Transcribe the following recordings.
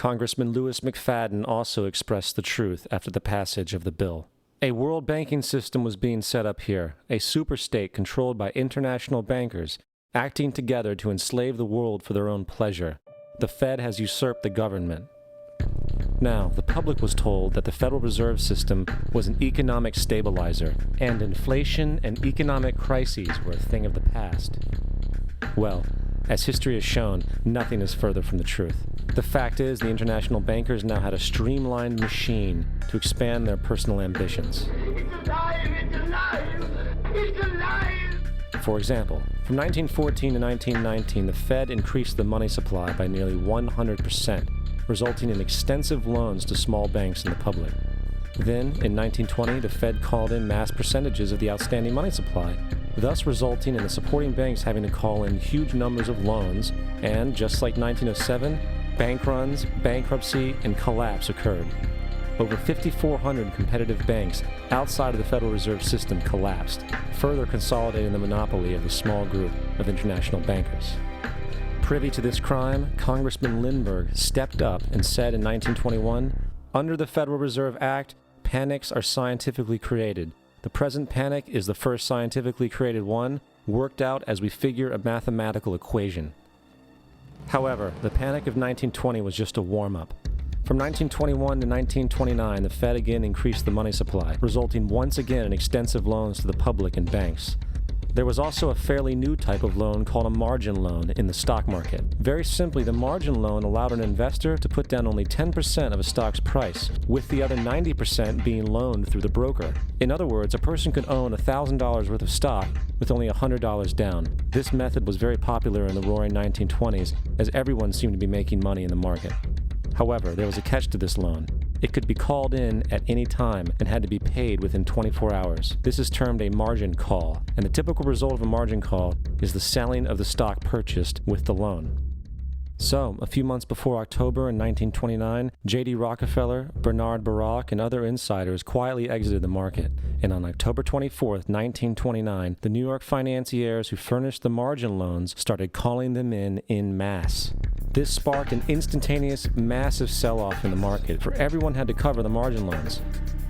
Congressman Louis McFadden also expressed the truth after the passage of the bill. A world banking system was being set up here, a superstate controlled by international bankers, acting together to enslave the world for their own pleasure. The Fed has usurped the government. Now, the public was told that the Federal Reserve System was an economic stabilizer, and inflation and economic crises were a thing of the past. Well, as history has shown, nothing is further from the truth. The fact is, the international bankers now had a streamlined machine to expand their personal ambitions. It's alive! It's alive! It's alive! For example, from 1914 to 1919, the Fed increased the money supply by nearly 100%, resulting in extensive loans to small banks and the public. Then, in 1920, the Fed called in mass percentages of the outstanding money supply, thus resulting in the supporting banks having to call in huge numbers of loans, and just like 1907, bank runs, bankruptcy, and collapse occurred. Over 5,400 competitive banks outside of the Federal Reserve System collapsed, further consolidating the monopoly of a small group of international bankers. Privy to this crime, Congressman Lindbergh stepped up and said in 1921, "Under the Federal Reserve Act, panics are scientifically created. The present panic is the first scientifically created one, worked out as we figure a mathematical equation." However, the panic of 1920 was just a warm-up. From 1921 to 1929, the Fed again increased the money supply, resulting once again in extensive loans to the public and banks. There was also a fairly new type of loan called a margin loan in the stock market. Very simply, the margin loan allowed an investor to put down only 10% of a stock's price, with the other 90% being loaned through the broker. In other words, a person could own $1,000 worth of stock with only $100 down. This method was very popular in the roaring 1920s, as everyone seemed to be making money in the market. However, there was a catch to this loan. It could be called in at any time and had to be paid within 24 hours. This is termed a margin call, and the typical result of a margin call is the selling of the stock purchased with the loan. So, a few months before October in 1929, J.D. Rockefeller, Bernard Baruch, and other insiders quietly exited the market, and on October 24, 1929, the New York financiers who furnished the margin loans started calling them in masse. This sparked an instantaneous, massive sell-off in the market, for everyone had to cover the margin loans.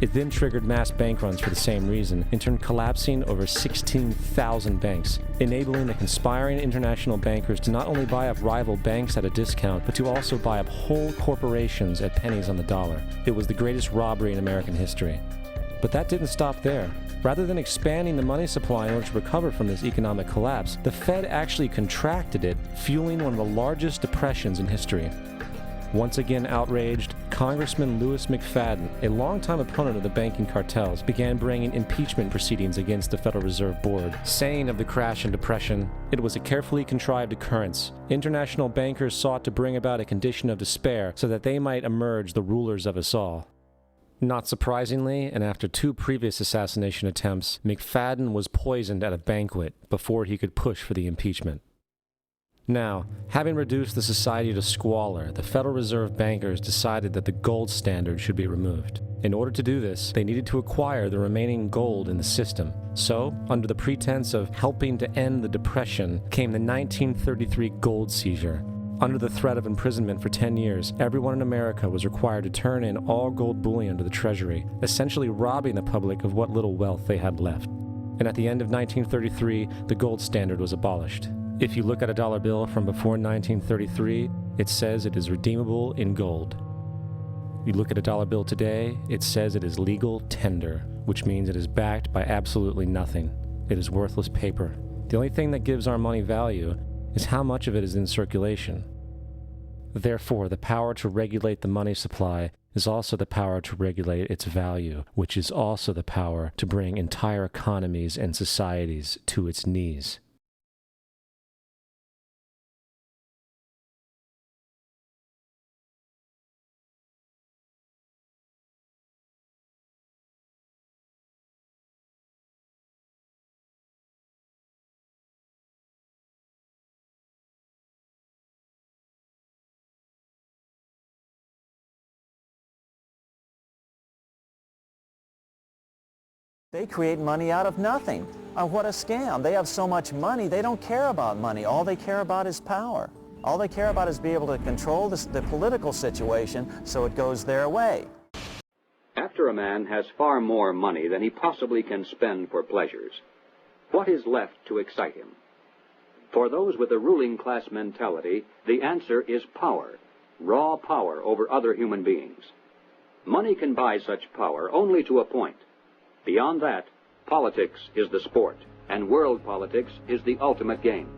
It then triggered mass bank runs for the same reason, in turn collapsing over 16,000 banks, enabling the conspiring international bankers to not only buy up rival banks at a discount, but to also buy up whole corporations at pennies on the dollar. It was the greatest robbery in American history. But that didn't stop there. Rather than expanding the money supply in order to recover from this economic collapse, the Fed actually contracted it, fueling one of the largest depressions in history. Once again outraged, Congressman Louis McFadden, a longtime opponent of the banking cartels, began bringing impeachment proceedings against the Federal Reserve Board, saying of the crash and depression, "It was a carefully contrived occurrence. International bankers sought to bring about a condition of despair so that they might emerge the rulers of us all." Not surprisingly, and after 2 previous assassination attempts, McFadden was poisoned at a banquet before he could push for the impeachment. Now, having reduced the society to squalor, the Federal Reserve bankers decided that the gold standard should be removed. In order to do this, they needed to acquire the remaining gold in the system. So, under the pretense of helping to end the Depression, came the 1933 gold seizure. Under the threat of imprisonment for 10 years, everyone in America was required to turn in all gold bullion to the Treasury, essentially robbing the public of what little wealth they had left. And at the end of 1933, the gold standard was abolished. If you look at a dollar bill from before 1933, it says it is redeemable in gold. You look at a dollar bill today, it says it is legal tender, which means it is backed by absolutely nothing. It is worthless paper. The only thing that gives our money value is how much of it is in circulation. Therefore, the power to regulate the money supply is also the power to regulate its value, which is also the power to bring entire economies and societies to its knees. They create money out of nothing. What a scam. They have so much money, they don't care about money. All they care about is power. All they care about is being able to control the political situation so it goes their way. After a man has far more money than he possibly can spend for pleasures, what is left to excite him? For those with a ruling class mentality, the answer is power, raw power over other human beings. Money can buy such power only to a point. Beyond that, politics is the sport, and world politics is the ultimate game.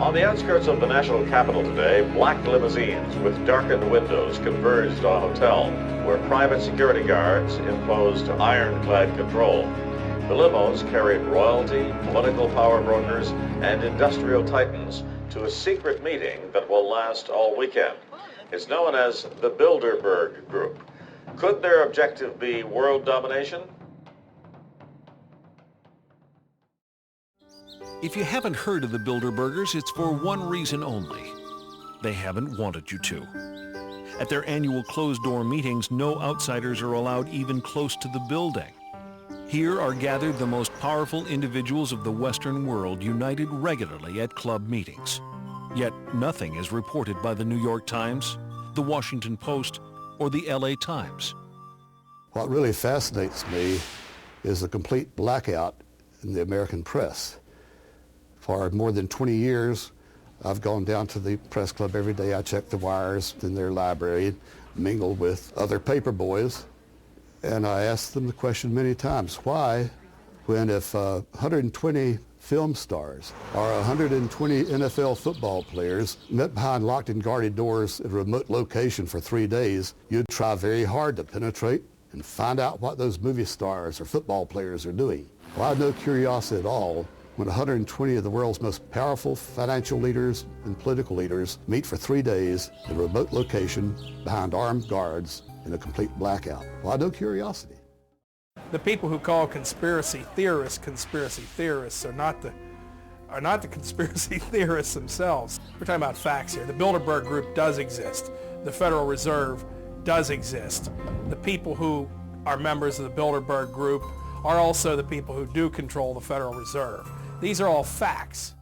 On the outskirts of the national capital today, black limousines with darkened windows converged on a hotel where private security guards imposed ironclad control. The limos carried royalty, political power brokers, and industrial titans to a secret meeting that will last all weekend. It's known as the Bilderberg Group. Could their objective be world domination? If you haven't heard of the Bilderbergers, it's for one reason only. They haven't wanted you to. At their annual closed-door meetings, no outsiders are allowed even close to the building. Here are gathered the most powerful individuals of the Western world, united regularly at club meetings. Yet nothing is reported by the New York Times, the Washington Post, or the LA Times. What really fascinates me is the complete blackout in the American press. For more than 20 years, I've gone down to the press club every day. I check the wires in their library, mingle with other paper boys, and I asked them the question many times, why, when if 120 film stars or 120 NFL football players met behind locked and guarded doors at a remote location for 3 days, you'd try very hard to penetrate and find out what those movie stars or football players are doing. Well, I had no curiosity at all when 120 of the world's most powerful financial leaders and political leaders meet for 3 days in a remote location behind armed guards in a complete blackout. Well, I had no curiosity. The people who call conspiracy theorists are not the conspiracy theorists themselves. We're talking about facts here. The Bilderberg Group does exist. The Federal Reserve does exist. The people who are members of the Bilderberg Group are also the people who do control the Federal Reserve. These are all facts.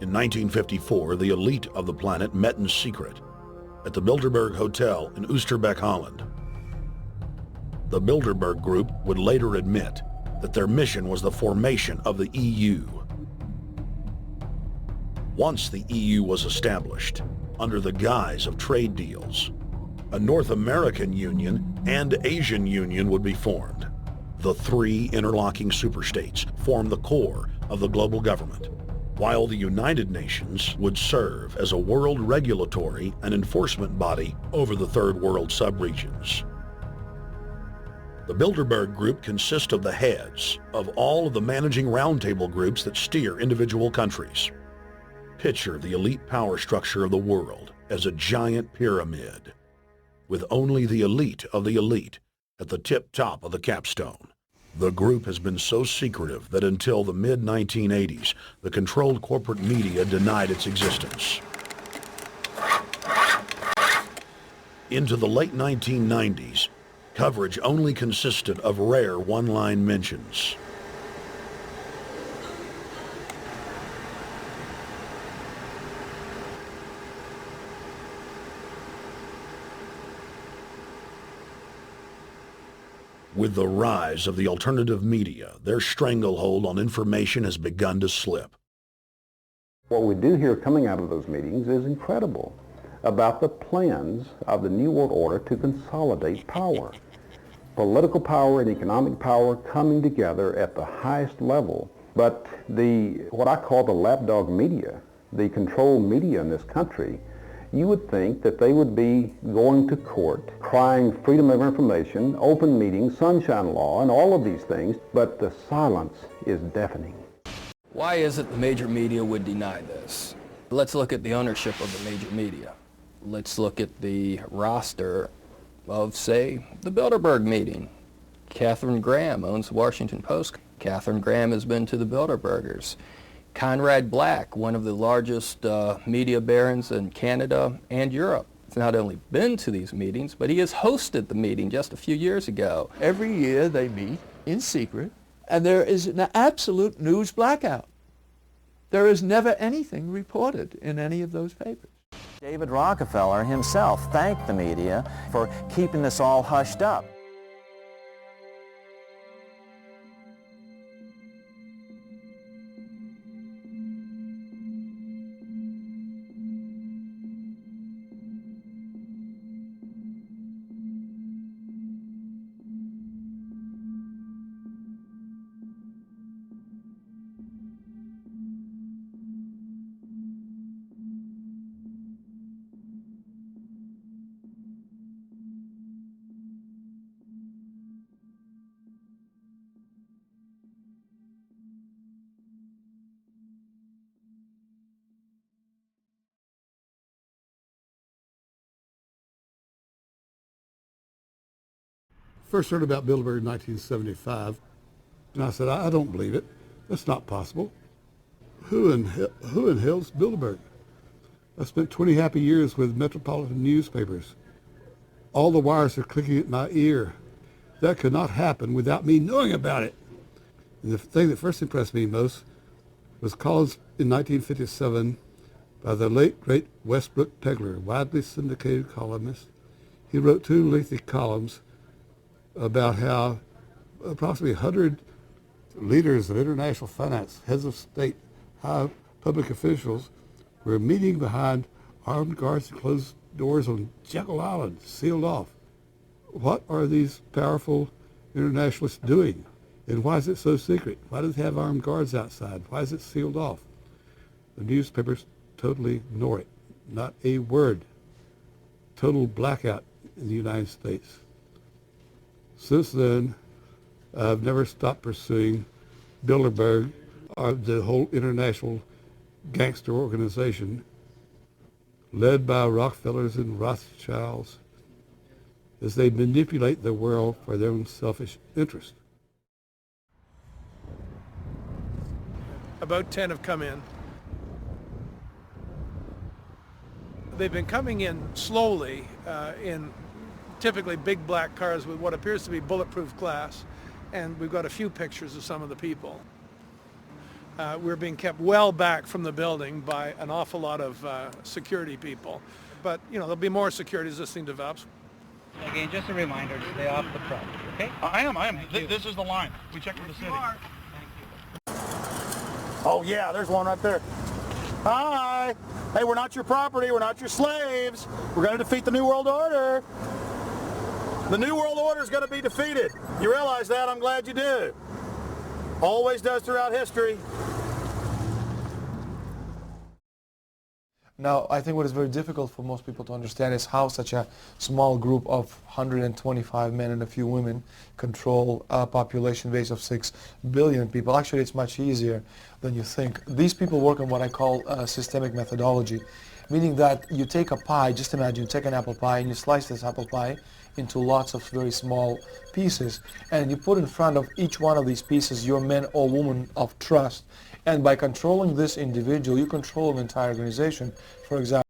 In 1954, the elite of the planet met in secret at the Bilderberg Hotel in Oosterbeek, Holland. The Bilderberg Group would later admit that their mission was the formation of the EU. Once the EU was established, under the guise of trade deals, a North American Union and Asian Union would be formed. The three interlocking superstates formed the core of the global government, while the United Nations would serve as a world regulatory and enforcement body over the Third World subregions. The Bilderberg Group consists of the heads of all of the managing roundtable groups that steer individual countries. Picture the elite power structure of the world as a giant pyramid, with only the elite of the elite at the tip-top of the capstone. The group has been so secretive that until the mid-1980s, the controlled corporate media denied its existence. Into the late 1990s, coverage only consisted of rare one-line mentions. With the rise of the alternative media, their stranglehold on information has begun to slip. What we do hear coming out of those meetings is incredible about the plans of the New World Order to consolidate power. Political power and economic power coming together at the highest level. But what I call the lapdog media, the control media in this country, you would think that they would be going to court, crying freedom of information, open meetings, sunshine law, and all of these things, but the silence is deafening. Why is it the major media would deny this? Let's look at the ownership of the major media. Let's look at the roster of, say, the Bilderberg meeting. Katharine Graham owns the Washington Post. Katharine Graham has been to the Bilderbergers. Conrad Black, one of the largest media barons in Canada and Europe, has not only been to these meetings, but he has hosted the meeting just a few years ago. Every year they meet in secret, and there is an absolute news blackout. There is never anything reported in any of those papers. David Rockefeller himself thanked the media for keeping this all hushed up. First heard about Bilderberg in 1975, and I said, I don't believe it. That's not possible. Who in hell's Bilderberg? I spent 20 happy years with metropolitan newspapers. All the wires are clicking at my ear. That could not happen without me knowing about it. And the thing that first impressed me most was columns in 1957 by the late, great Westbrook Pegler, widely syndicated columnist. He wrote 2 lengthy columns about how approximately 100 leaders of international finance, heads of state, high public officials were meeting behind armed guards and closed doors on Jekyll Island, sealed off. What are these powerful internationalists doing? And why is it so secret? Why do they have armed guards outside? Why is it sealed off? The newspapers totally ignore it. Not a word. Total blackout in the United States. Since then, I've never stopped pursuing Bilderberg, or the whole international gangster organization led by Rockefellers and Rothschilds as they manipulate the world for their own selfish interest. About 10 have come in. They've been coming in slowly in typically big black cars with what appears to be bulletproof glass, and we've got a few pictures of some of the people. We're being kept well back from the building by an awful lot of security people. But, you know, there'll be more security as this thing develops. Again, just a reminder to stay off the property, okay? I am. This is the line. We checked with the city. Thank you. Oh, yeah, there's one right there. Hi. Hey, we're not your property. We're not your slaves. We're going to defeat the New World Order. The New World Order is going to be defeated. You realize that? I'm glad you do. Always does throughout history. Now, I think what is very difficult for most people to understand is how such a small group of 125 men and a few women control a population base of 6 billion people. Actually, it's much easier than you think. These people work on what I call systemic methodology, meaning that you take a pie, just imagine you take an apple pie and you slice this apple pie into lots of very small pieces, and you put in front of each one of these pieces your man or woman of trust. And by controlling this individual, you control an entire organization. For example,